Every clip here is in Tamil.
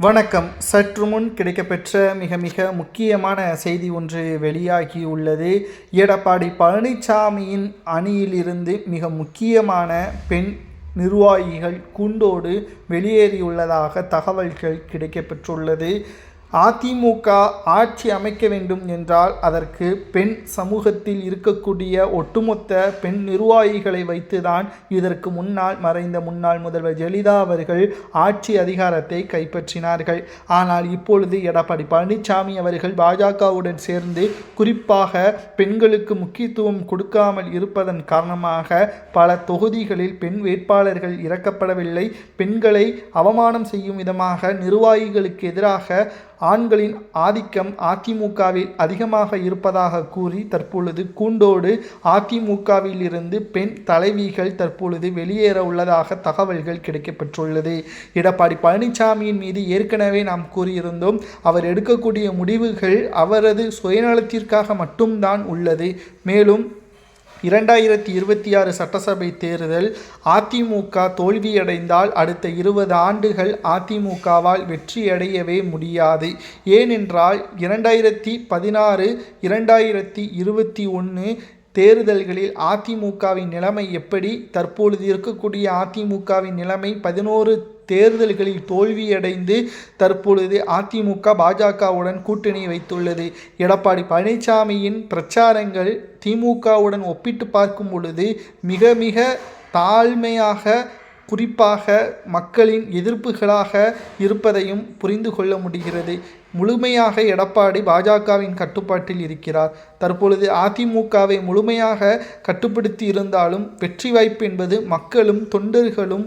வணக்கம். சற்று முன் கிடைக்கப்பெற்ற மிக முக்கியமான செய்தி ஒன்று வெளியாகியுள்ளது. எடப்பாடி பழனிசாமியின் அணியிலிருந்து மிக முக்கியமான பெண் நிர்வாகிகள் கூண்டோடு வெளியேறியுள்ளதாக தகவல்கள் கிடைக்கப்பெற்றுள்ளது. அதிமுக ஆட்சி அமைக்க வேண்டும் என்றால் அதற்கு பெண் சமூகத்தில் இருக்கக்கூடிய ஒட்டுமொத்த பெண் நிர்வாகிகளை வைத்துதான் இதற்கு முன்னால் மறைந்த முன்னாள் முதல்வர் ஜெயலலிதா அவர்கள் ஆட்சி அதிகாரத்தை கைப்பற்றினார்கள். ஆனால் இப்பொழுது எடப்பாடி பழனிசாமி அவர்கள் பாஜகவுடன் சேர்ந்து குறிப்பாக பெண்களுக்கு முக்கியத்துவம் கொடுக்காமல் இருப்பதன் காரணமாக பல தொகுதிகளில் பெண் வேட்பாளர்கள் இறக்கப்படவில்லை. பெண்களை அவமானம் செய்யும் விதமாக நிர்வாகிகளுக்கு எதிராக ஆண்களின் ஆதிக்கம் அதிமுகவில் அதிகமாக இருப்பதாக கூறி தற்பொழுது கூண்டோடு அதிமுகவில் இருந்து பெண் தலைவிகள் தற்பொழுது வெளியேற உள்ளதாக தகவல்கள் கிடைக்கப்பெற்றுள்ளது. எடப்பாடி பழனிசாமியின் மீது ஏற்கனவே நாம் கூறியிருந்தோம், அவர் எடுக்கக்கூடிய முடிவுகள் அவரது சுயநலத்திற்காக மட்டும்தான் உள்ளது. மேலும் 2026 சட்டசபை தேர்தல் அதிமுக தோல்வியடைந்தால் அடுத்த 20 ஆண்டுகள் அதிமுகவால் வெற்றியடையவே முடியாது. ஏனென்றால் 2016, 2021 தேர்தல்களில் அதிமுகவின் நிலைமை எப்படி, தற்பொழுது இருக்கக்கூடிய அதிமுகவின் நிலைமை 11 தேர்தல்களில் தோல்வியடைந்து தற்பொழுது அதிமுக பாஜகவுடன் கூட்டணி வைத்துள்ளது. எடப்பாடி பழனிசாமியின் பிரச்சாரங்கள் திமுகவுடன் ஒப்பிட்டு பார்க்கும் பொழுது மிக தாழ்மையாக, குறிப்பாக மக்களின் எதிர்ப்புகளாக இருப்பதையும் புரிந்து கொள்ள முடிகிறது. முழுமையாக எடப்பாடி பாஜகவின் கட்டுப்பாட்டில் இருக்கிறார். தற்பொழுது அதிமுகவை முழுமையாக கட்டுப்படுத்தி இருந்தாலும் வெற்றி வாய்ப்பு என்பது மக்களும் தொண்டர்களும்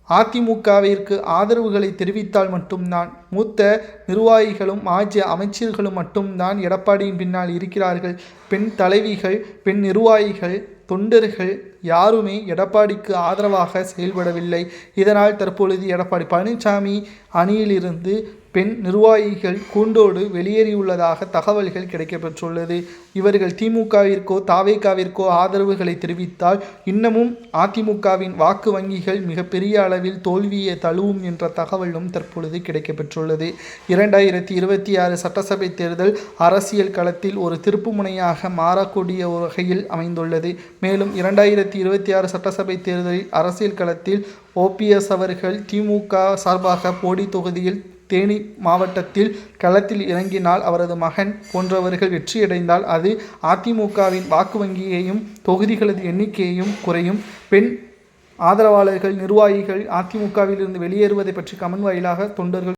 அதிமுகவிற்கு ஆதரவுகளை தெரிவித்தால் மட்டும்தான். மூத்த நிர்வாகிகளும் மாஜி அமைச்சர்களும் மட்டும்தான் எடப்பாடியின் பின்னால் இருக்கிறார்கள். பெண் தலைவிகள், பெண் நிர்வாகிகள், தொண்டர்கள் யாருமே எடப்பாடிக்கு ஆதரவாக செயல்படவில்லை. இதனால் தற்பொழுது எடப்பாடி பழனிசாமி அணியிலிருந்து பெண் நிர்வாகிகள் கூண்டோடு வெளியேறியுள்ளதாக தகவல்கள் கிடைக்கப்பெற்றுள்ளது. இவர்கள் திமுகவிற்கோ தாவேகாவிற்கோ ஆதரவுகளை தெரிவித்தால் இன்னமும் அதிமுகவின் வாக்கு வங்கிகள் மிகப்பெரிய அளவில் தோல்வியை தழுவும் என்ற தகவலும் தற்பொழுது கிடைக்கப்பெற்றுள்ளது. 2026 சட்டசபை தேர்தல் அரசியல் களத்தில் ஒரு திருப்புமுனையாக மாறக்கூடிய வகையில் அமைந்துள்ளது. மேலும் 2026 சட்டசபை தேர்தலில் அரசியல் களத்தில் OPS அவர்கள் திமுக சார்பாக போடி தொகுதியில் தேனி மாவட்டத்தில் களத்தில் இறங்கினால், அவரது மகன் போன்றவர்கள் வெற்றியடைந்தால் அது அதிமுகவின் வாக்கு வங்கியையும் தொகுதிகளது எண்ணிக்கையையும் குறையும். பெண் ஆதரவாளர்கள், நிர்வாகிகள் அதிமுகவில் இருந்து வெளியேறுவதை பற்றி கமெண்ட் வாயிலாக தொண்டர்கள்